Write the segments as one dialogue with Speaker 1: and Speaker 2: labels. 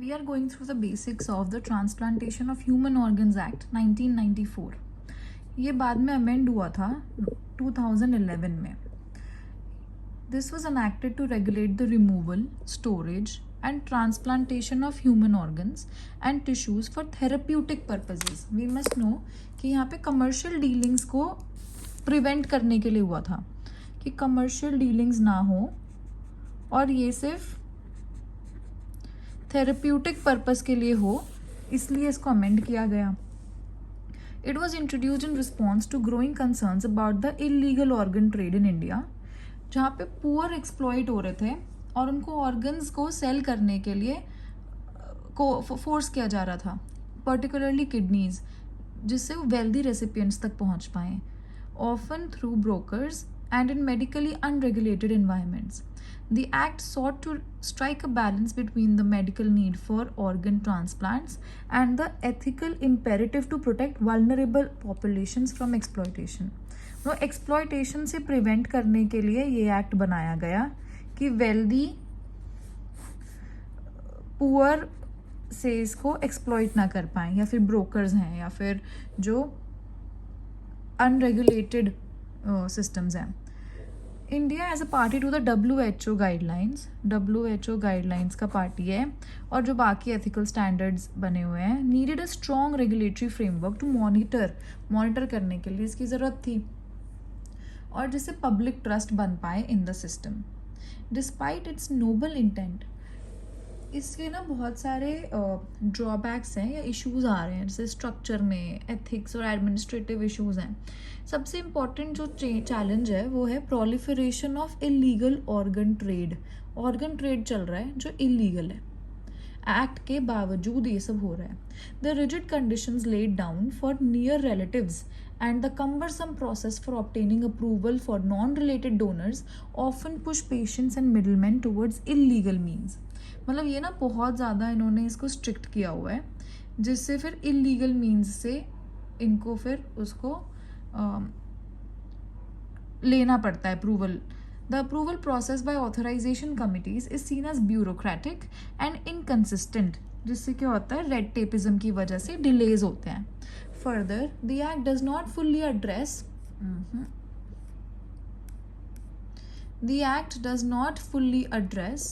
Speaker 1: we are going through the basics of the Transplantation of Human Organs Act 1994. ये बाद में amend हुआ था 2011 में. This was enacted to regulate the removal, storage and transplantation of human organs and tissues for therapeutic purposes. We must know कि यहाँ पे commercial dealings को prevent करने के लिए हुआ था कि commercial dealings ना हो और ये सिर्फ थेरेप्यूटिक पर्पस के लिए हो, इसलिए इसको अमेंड किया गया. It was introduced in response to growing concerns about the illegal organ trade in India, जहाँ पे पुअर एक्सप्लॉइट हो रहे थे और उनको ऑर्गन्स को सेल करने के लिए को फोर्स किया जा रहा था, पर्टिकुलरली किडनीज, जिससे वो वेल्दी रेसिपिएंट्स तक पहुँच पाएँ, often through brokers and in medically unregulated environments. The act sought to strike a balance between the medical need for organ transplants and the ethical imperative to protect vulnerable populations from exploitation. तो exploitation से prevent करने के लिए ये act बनाया गया कि wealthy poor से इसको exploit ना कर पाएँ, या फिर brokers हैं या फिर जो unregulated systems हैं. India as a party to the WHO guidelines का पार्टी है, और जो बाकी एथिकल स्टैंडर्ड्स बने हुए हैं, needed a strong regulatory framework to monitor करने के लिए इसकी ज़रूरत थी, और जिससे पब्लिक ट्रस्ट बन पाए in the system. Despite its noble intent, इसके ना बहुत सारे ड्रॉबैक्स हैं या इश्यूज आ रहे हैं, जैसे स्ट्रक्चर में एथिक्स और एडमिनिस्ट्रेटिव इश्यूज हैं. सबसे इम्पॉर्टेंट जो चैलेंज है वो है proliferation of illegal organ trade. Organ trade चल रहा है जो इलीगल है, एक्ट के बावजूद ये सब हो रहा है. The rigid conditions laid down for near relatives and the cumbersome process for obtaining approval for non-related donors often push patients and middlemen towards illegal means. मतलब ये ना बहुत ज़्यादा इन्होंने इसको स्ट्रिक्ट किया हुआ है, जिससे फिर इलीगल मीन्स से इनको फिर उसको लेना पड़ता है approval. The approval process by authorisation committees is seen as bureaucratic and inconsistent, जिससे क्या होता है रेड टेपिज्म की वजह से डिलेज होते हैं. Further, the Act does not fully address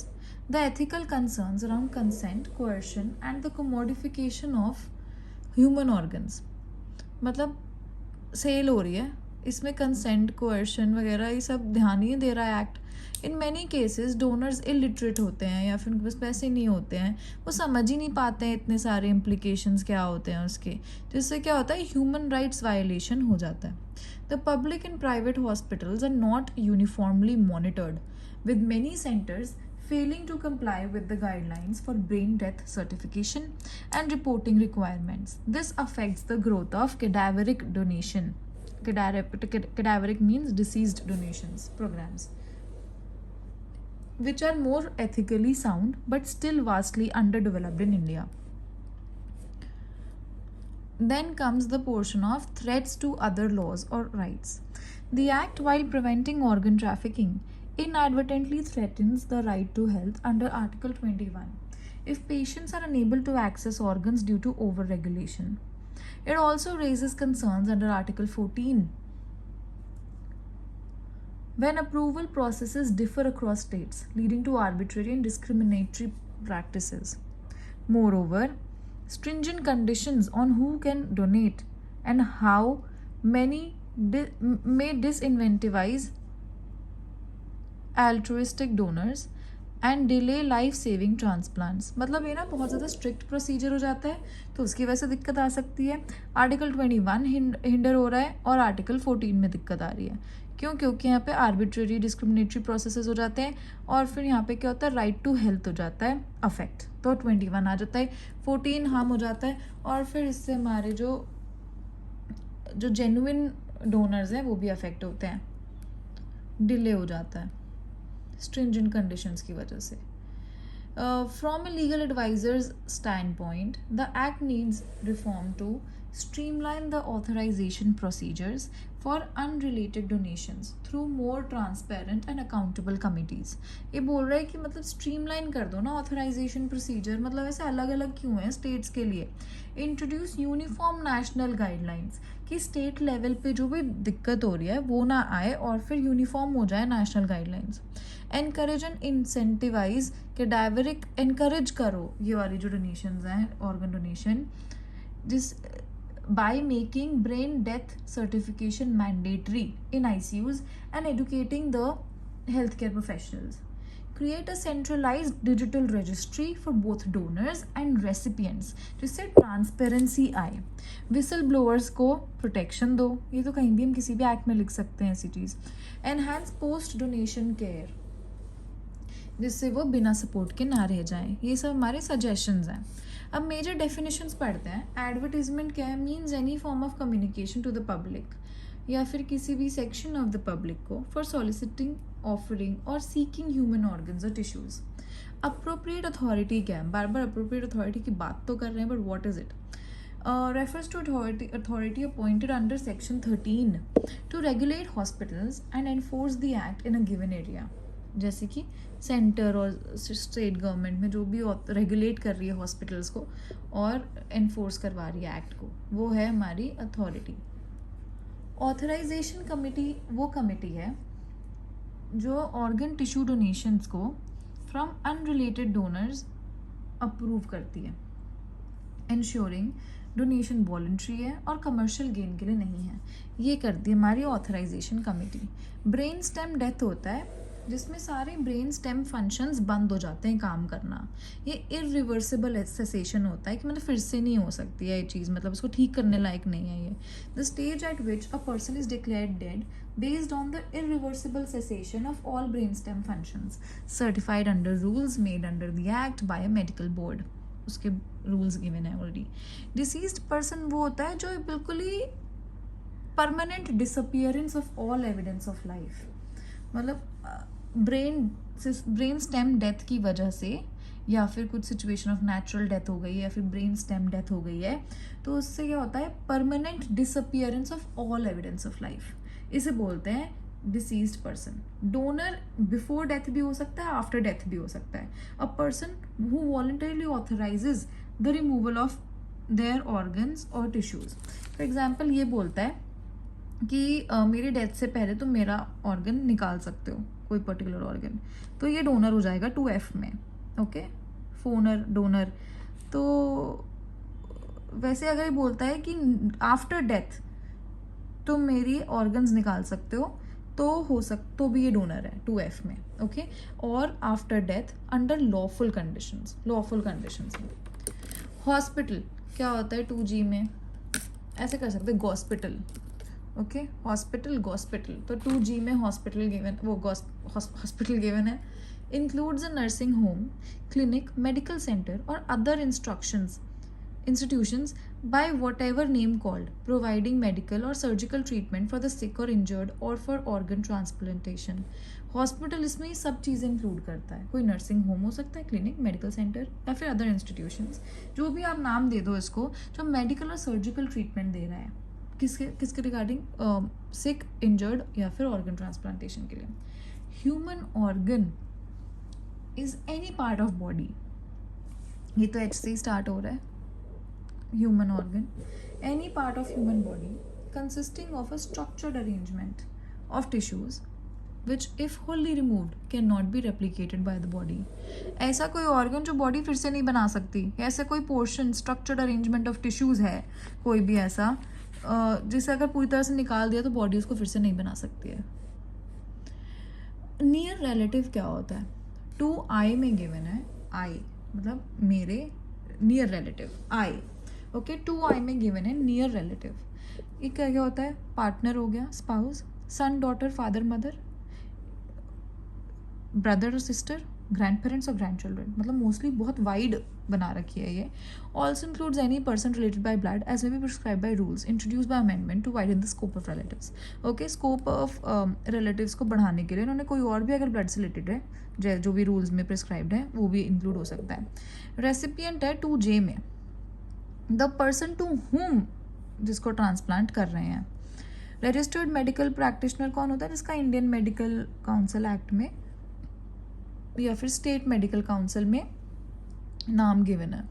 Speaker 1: the ethical concerns around consent, coercion, and the commodification of human organs. मतलब सेल हो रही है, इसमें कंसेंट, कोएर्शन वगैरह ये सब ध्यान ही दे रहा है act. In many cases donors illiterate होते हैं या फिर उनके पास पैसे नहीं होते हैं, वो समझ ही नहीं पाते हैं इतने सारे इम्प्लीकेशंस क्या होते हैं उसके, जिससे क्या होता है ह्यूमन राइट्स वायलेशन हो जाता है. The public and private hospitals are not uniformly monitored, with many centres failing to comply with the guidelines for brain death certification and reporting requirements. This affects the growth of cadaveric donation. Cadaveric means deceased donations programs, which are more ethically sound but still vastly underdeveloped in India. Then comes the portion of threats to other laws or rights. The Act, while preventing organ trafficking, inadvertently threatens the right to health under Article 21 if patients are unable to access organs due to overregulation. It also raises concerns under Article 14 when approval processes differ across states, leading to arbitrary and discriminatory practices. Moreover, stringent conditions on who can donate and how many may disincentivize altruistic donors and delay life-saving transplants. मतलब ये ना बहुत ज़्यादा strict procedure हो जाता है, तो उसकी वजह से दिक्कत आ सकती है. आर्टिकल 21 हिंडर हो रहा है और आर्टिकल 14 में दिक्कत आ रही है. क्यों? क्योंकि यहाँ पे आर्बिट्रेरी डिस्क्रिमिनेटरी प्रोसेसेस हो जाते हैं, और फिर यहाँ पे क्या होता है, राइट टू हेल्थ हो जाता है अफेक्ट, तो 21 आ जाता है, 14 हार्म हो जाता है, और फिर इससे हमारे जो जेन्युइन डोनर्स हैं वो भी अफेक्ट होते हैं, डिले हो जाता है stringent conditions की वजह से. From a legal advisor's standpoint, the Act needs reform to streamline the authorization procedures for unrelated donations through more transparent and accountable committees. ये बोल रहा है कि मतलब streamline कर दो ना authorization procedure, मतलब ऐसे अलग अलग क्यों है states के लिए. Introduce uniform national guidelines कि state level पे जो भी दिक्कत हो रही है वो ना आए और फिर uniform हो जाए national guidelines. Encourage and incentivize कि डायरेक्ट encourage करो ये वाली जो donations हैं organ donation, जिस by making brain death certification mandatory in ICUs and educating the healthcare professionals. Create a centralized digital registry for both donors and recipients जिससे transparency आए. Whistle blowers को protection दो, ये तो कहीं भी हम किसी भी एक्ट में लिख सकते हैं ऐसी चीज़. एनहांस पोस्ट डोनेशन केयर जिससे वो बिना सपोर्ट के ना रह जाएं. ये सब हमारे सजेशंस हैं. अब मेजर डेफिनेशंस पढ़ते हैं. एडवर्टीजमेंट क्या है? Means any form of communication to the public या फिर किसी भी सेक्शन ऑफ द पब्लिक को फॉर सॉलिसिटिंग, ऑफरिंग और सीकिंग ह्यूमन ऑर्गन्स और टिश्यूज. अप्रोप्रिएट अथॉरिटी क्या है? बार बार अप्रोप्रिएट अथॉरिटी की बात तो कर रहे हैं, but what is it? Refers to authority appointed under section 13 to regulate hospitals and enforce the act in a given area. जैसे कि सेंटर और स्टेट गवर्नमेंट में जो भी रेगुलेट कर रही है हॉस्पिटल्स को और एनफोर्स करवा रही है एक्ट को, वो है हमारी अथॉरिटी. ऑथराइजेशन कमेटी वो कमेटी है जो ऑर्गन टिश्यू डोनेशंस को फ्रॉम अनरिलेटेड डोनर्स अप्रूव करती है, इंश्योरिंग डोनेशन वॉलंटरी है और कमर्शियल गेन के लिए नहीं है. ये करती है हमारी authorisation committee. Brain stem death होता है जिसमें सारे ब्रेन स्टेम फंक्शंस बंद हो जाते हैं काम करना. ये इरिवर्सिबल सेसेशन होता है कि मतलब फिर से नहीं हो सकती है ये चीज़, मतलब उसको ठीक करने लायक नहीं है ये. The stage at which a person is declared dead based on the irreversible cessation of all brain stem functions certified under rules made under the act by a medical board. उसके रूल्स गिवन है already. Deceased person वो होता है जो बिल्कुल ही permanent disappearance of all evidence of life, मतलब brain stem death की वजह से या फिर कुछ सिचुएशन ऑफ नेचुरल डेथ हो गई या फिर ब्रेन स्टेम डेथ हो गई है, तो उससे क्या होता है? Permanent disappearance of all evidence of life. इसे बोलते हैं deceased person. Donor before death भी हो सकता है, आफ्टर डेथ भी हो सकता है. A person who voluntarily authorises the removal of their organs और टिश्यूज. फॉर एग्जाम्पल ये बोलता है कि मेरी डेथ से पहले तुम मेरा ऑर्गन निकाल सकते हो, कोई पर्टिकुलर ऑर्गन, तो ये डोनर हो जाएगा 2F में. ओके, फोनर डोनर. तो वैसे अगर ये बोलता है कि आफ्टर डेथ तुम मेरी ऑर्गन्स निकाल सकते हो तो भी ये डोनर है 2F में. ओके, और after death under lawful conditions में. हॉस्पिटल क्या होता है 2G में? ऐसे कर सकते गॉस्पिटल. Okay, hospital गॉस्पिटल. तो 2G में हॉस्पिटल गिवन, वो हॉस्पिटल गिवन है. Includes a nursing home, clinic, medical centre और other institutions by whatever name called, providing medical or surgical treatment for the sick or injured or for organ transplantation. Hospital इसमें ये सब चीज़ें include करता है. कोई nursing home हो सकता है, क्लिनिक, मेडिकल सेंटर या फिर अदर इंस्टीट्यूशंस, जो भी आप नाम दे दो इसको, जो मेडिकल और सर्जिकल ट्रीटमेंट दे रहा है किसके रिगार्डिंग? सिक, इंजर्ड या फिर ऑर्गन ट्रांसप्लांटेशन के लिए. Human organ is any part of body. ये तो H से ही स्टार्ट हो रहा है. Human organ, any part of human body consisting of a structured arrangement of tissues which if wholly removed cannot be replicated by the body. ऐसा कोई organ जो body फिर से नहीं बना सकती, ऐसा कोई portion structured arrangement of tissues है कोई भी ऐसा जिसे अगर पूरी तरह से निकाल दिया तो बॉडी उसको फिर से नहीं बना सकती है. नियर रिलेटिव क्या होता है? 2I में गिवन है. I मतलब मेरे near relative I. Okay, 2I में गिवन है नियर रिलेटिव. ये क्या क्या होता है? पार्टनर हो गया, spouse, son daughter, father mother, brother और सिस्टर, ग्रैंड पेरेंट्स और ग्रैंड चिल्ड्रन. मतलब मोस्टली बहुत वाइड बना रखी है ये. Also includes any person related by blood as may be prescribe by rules introduce by amendment to widen the scope of relatives. Okay, scope of relatives को बढ़ाने के लिए उन्होंने कोई और भी अगर ब्लड से रिलेटेड है जो भी रूल्स में प्रिस्क्राइब्ड है वो भी इंक्लूड हो सकता है. रेसिपिएंट है 2J में. द पर्सन टू हुम जिसको ट्रांसप्लांट कर रहे हैं। रजिस्टर्ड मेडिकल प्रैक्टिशनर कौन होता है? जिसका इंडियन मेडिकल काउंसिल एक्ट में या फिर स्टेट मेडिकल काउंसिल में नाम गिवन है।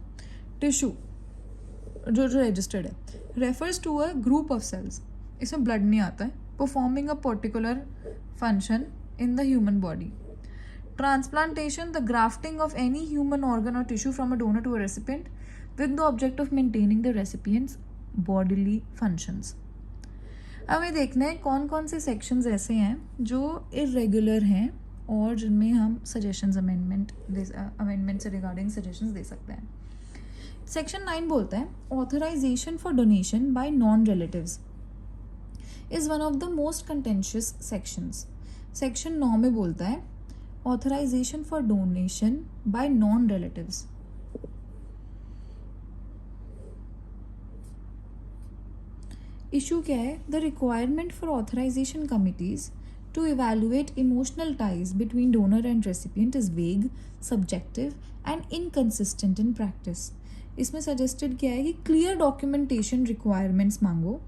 Speaker 1: टिश्यू जो रजिस्टर्ड है refers to a group of cells, इसमें ब्लड नहीं आता है, performing a particular function in the human body. Transplantation, the grafting of any human organ or tissue from a donor to a recipient with the object of maintaining the recipient's bodily functions. अब ये देखना है कौन कौन से sections ऐसे हैं जो इरेगुलर हैं और जिनमें हम सजेशंस अमेंडमेंट से रिगार्डिंग सजेशंस दे सकते हैं। सेक्शन 9 बोलता है authorisation for donation by non relatives is one of the most contentious sections. Section 9 में बोलता है authorization for donation by non-relatives. Issue क्या है? The requirement for authorization committees to evaluate emotional ties between donor and recipient is vague, subjective and inconsistent in practice. इसमें suggested क्या है कि clear documentation requirements मांगो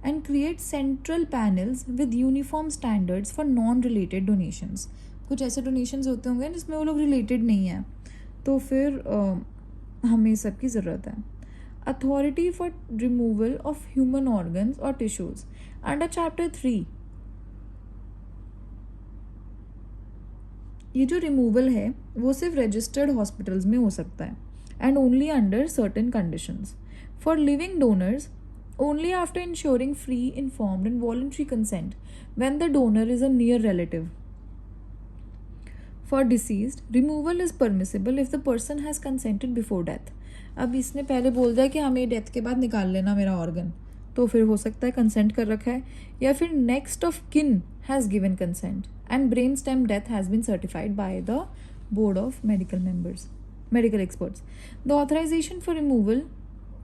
Speaker 1: and create central panels with uniform standards for non-related donations. कुछ ऐसे donations होते होंगे जिसमें वो लोग रिलेटेड नहीं है, तो फिर हमें सबकी ज़रूरत है। Authority for removal of human organs और टिश्यूज अंडर चैप्टर 3, ये जो रिमूवल है वो सिर्फ रजिस्टर्ड हॉस्पिटल्स में हो सकता है and only under certain conditions. For living donors only after ensuring free, informed and voluntary consent when the donor is a near relative. For deceased, removal is permissible if the person has consented before death. अब इसने पहले बोल दिया कि हमें death के बाद निकाल लेना मेरा ऑर्गन, तो फिर हो सकता है कंसेंट कर रखा है, या फिर next of kin has given consent and brain stem death has been certified by the board of medical experts. The authorisation for removal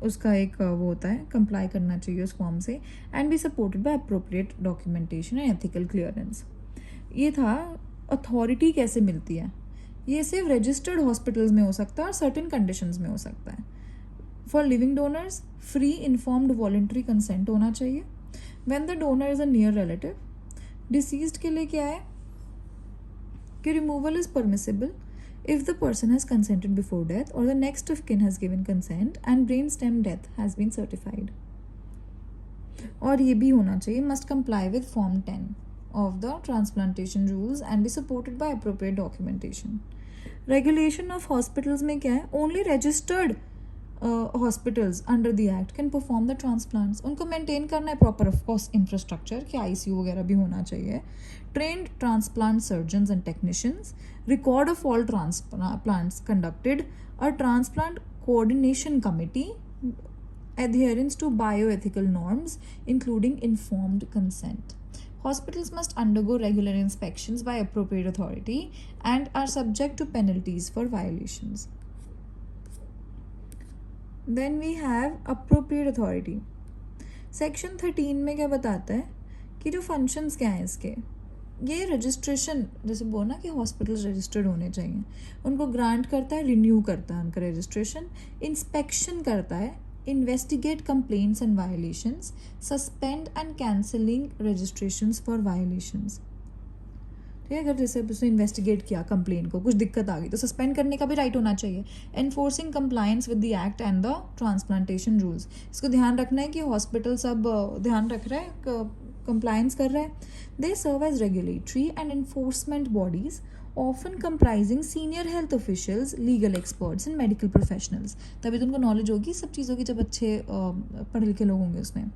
Speaker 1: उसका एक वो होता है, कंप्लाई करना चाहिए उस फॉर्म से and be supported by appropriate documentation and ethical clearance. ये था अथॉरिटी कैसे मिलती है। ये सिर्फ रजिस्टर्ड हॉस्पिटल्स में हो सकता है और सर्टेन कंडीशंस में हो सकता है। For living donors free, informed, voluntary consent होना चाहिए when the donor is a near relative. Deceased के लिए क्या है कि removal is permissible if the person has consented before death or the next of kin has given consent and brain stem death has been certified. और ये भी होना चाहिए must comply with form 10 of the transplantation rules and be supported by appropriate documentation. Regulation of hospitals में क्या है? Only registered hospitals under the act can perform the transplants. उनको maintain करना है proper of course infrastructure कि ICU वगैरह भी होना चाहिए. Trained transplant surgeons and technicians, record of all transplants conducted, a transplant coordination committee, adherence to bioethical norms including informed consent. Hospitals must undergo regular inspections by appropriate authority and are subject to penalties for violations. Then we have appropriate authority. Section 13 में क्या बताता है कि जो functions क्या हैं इसके, ये रजिस्ट्रेशन जैसे बोला कि हॉस्पिटल्स रजिस्टर्ड होने चाहिए, उनको ग्रांट करता है, रिन्यू करता है उनका रजिस्ट्रेशन, इंस्पेक्शन करता है, investigate complaints and violations, suspend and cancelling registrations for violations. ठीक है, अगर जैसे उसने इन्वेस्टिगेट किया कंप्लेन को, कुछ दिक्कत आ गई तो सस्पेंड करने का भी राइट होना चाहिए. Enforcing compliance with the act and the transplantation rules, इसको ध्यान रखना है कि हॉस्पिटल सब ध्यान रख रहा है, कंप्लायंस कर रहा है. They serve as regulatory and enforcement bodies often comprising senior health officials, legal experts and medical professionals. तभी तो उनको नॉलेज होगी सब चीज़ों की जब अच्छे पढ़े लिखे लोग होंगे उसमें.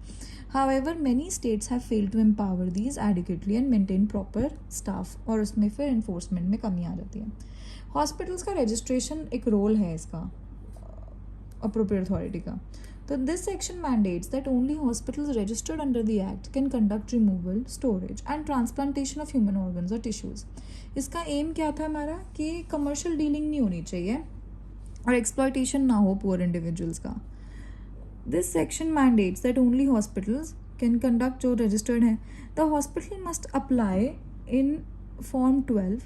Speaker 1: However, many states have failed to empower these adequately and maintain proper staff, और उसमें फिर enforcement में कमी आ जाती है. Hospitals का registration एक रोल है इसका appropriate authority का. So this section mandates that only hospitals registered under the act can conduct removal, storage and transplantation of human organs or tissues. इसका एम क्या था हमारा कि कमर्शियल डीलिंग नहीं होनी चाहिए और एक्सप्लॉयटेशन ना हो पुअर इंडिविजुअल्स का. This section mandates that only hospitals can conduct, जो रजिस्टर्ड है, the hospital must apply in form 12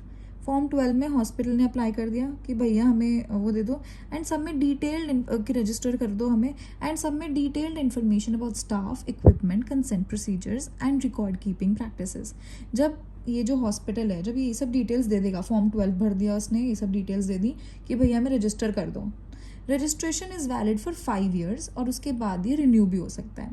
Speaker 1: form 12 में हॉस्पिटल ने अप्लाई कर दिया कि भैया हमें वो दे दो एंड सबमिट डिटेल्ड कि रजिस्टर कर दो हमें and submit detailed information about staff, equipment, consent procedures and record keeping practices. जब ये जो हॉस्पिटल है, जब ये सब डिटेल्स दे देगा, फॉर्म 12 भर दिया उसने, ये सब डिटेल्स दे दी कि भैया हमें रजिस्टर कर दो, registration is valid for 5 years और उसके बाद ये रिन्यू भी हो सकता है।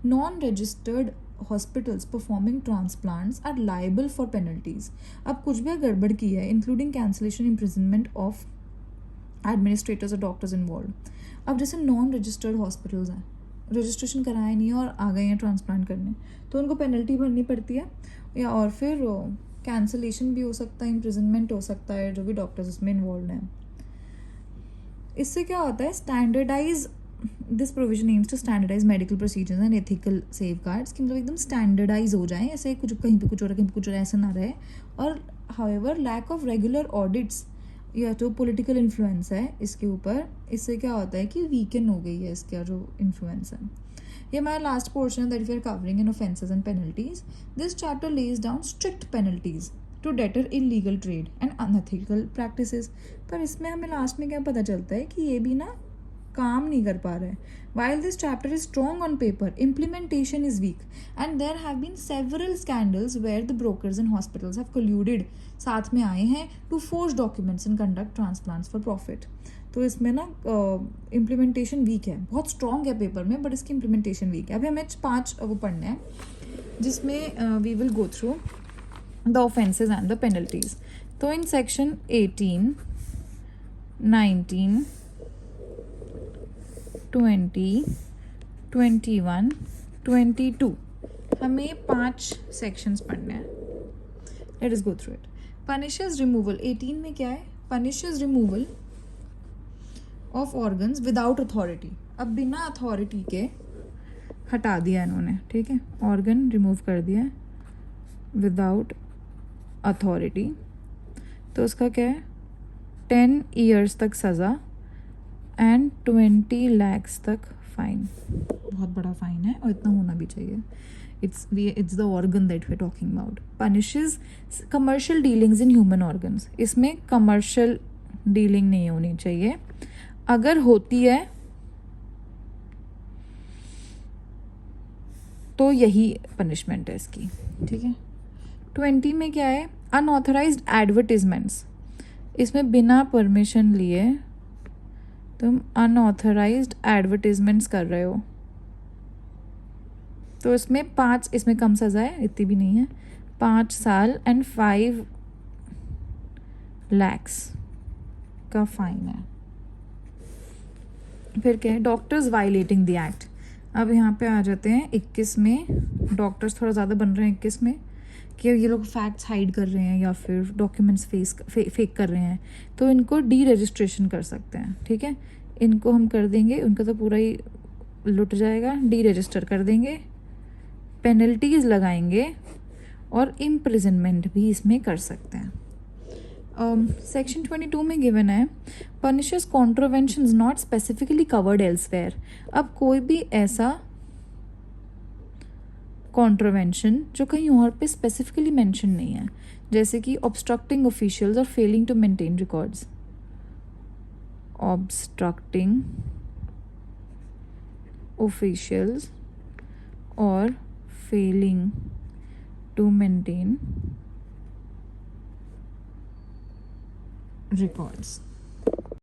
Speaker 1: Non registered hospitals performing transplants are liable for penalties. अब कुछ भी गड़बड़ की है, including cancellation, imprisonment of administrators और डॉक्टर्स इन्वॉल्व। अब जैसे नॉन रजिस्टर्ड हॉस्पिटल्स हैं, रजिस्ट्रेशन कराया नहीं है और आ गए हैं ट्रांसप्लांट करने, तो उनको पेनल्टी भरनी पड़ती है, या और फिर कैंसिलेशन भी हो सकता है, इम्प्रिजनमेंट हो सकता है, जो भी डॉक्टर्स इसमें इन्वॉल्व हैं। इससे क्या होता है, standardise this provision aims to standardise medical procedures and ethical safeguards, कि मतलब एकदम स्टैंडर्डाइज हो जाए, ऐसे कुछ कहीं पे कुछ हो रहा है कहीं पे कुछ हो रहा है ऐसा ना रहे। और however lack of regular audits या जो पॉलिटिकल इन्फ्लुएंस है इसके ऊपर, इससे क्या होता है कि वीकन हो गई है इसका जो इन्फ्लुएंस है। ये हमारा last portion that we are covering in offences and penalties. This chapter lays down strict penalties to deter illegal trade and unethical practices. पर इसमें हमें लास्ट में क्या पता चलता है कि ये भी ना काम नहीं कर पा रहा है। While this chapter is strong on paper, implementation is weak and there have been several scandals where the brokers and hospitals have colluded, साथ में आए हैं, to forge documents and conduct transplants for profit। तो इसमें ना implementation week है, बहुत strong है पेपर में, बट इसकी इम्प्लीमेंटेशन वीक है। अभी हमें 5 वो पढ़ने हैं जिसमें we will go through the offenses and the penalties। तो in section 18, 19, 20, 21, 22 हमें 5 सेक्शंस पढ़ने हैं। Let us go through it. Punishes removal 18 में क्या है, punishes removal of organs without authority. अब बिना अथॉरिटी के हटा दिया इन्होंने, ठीक है, ऑर्गन रिमूव कर दिया विदाउट अथॉरिटी। तो उसका क्या है, 10 years तक सज़ा एंड 20 lakhs तक फाइन। बहुत बड़ा फाइन है और इतना होना भी चाहिए। It's the organ that we are talking about. Punishes commercial dealings in human organs. इसमें कमर्शियल डीलिंग नहीं होनी चाहिए, अगर होती है तो यही पनिशमेंट है इसकी, ठीक है। 20 में क्या है, अनऑथराइज्ड एडवर्टीजमेंट्स। इसमें बिना परमिशन लिए तुम अनऑथराइज्ड एडवर्टीजमेंट्स कर रहे हो, तो इसमें 5, इसमें कम सज़ा है, इतनी भी नहीं है, 5 साल एंड 5 lakhs का फाइन है। फिर क्या है, डॉक्टर्स वायलेटिंग द एक्ट। अब यहाँ पे आ जाते हैं 21 में, डॉक्टर्स थोड़ा ज़्यादा बन रहे हैं 21 में, कि ये लोग फैक्ट्स हाइड कर रहे हैं या फिर डॉक्यूमेंट्स फेक कर रहे हैं, तो इनको डी रजिस्ट्रेशन कर सकते हैं, ठीक है। इनको हम कर देंगे, उनका तो पूरा ही लुट जाएगा, डी रजिस्टर कर देंगे, पेनल्टीज लगाएंगे और इम्प्रिजनमेंट भी इसमें कर सकते हैं। सेक्शन 22 में गिवन है punishes contraventions not specifically covered elsewhere. अब कोई भी ऐसा कॉन्ट्रोवेंशन जो कहीं और पे स्पेसिफिकली मेंशन नहीं है, जैसे कि ऑब्स्ट्रक्टिंग ऑफिशियल्स और failing to maintain records. Obstructing officials और फेलिंग टू मेंटेन रिकॉर्ड्स।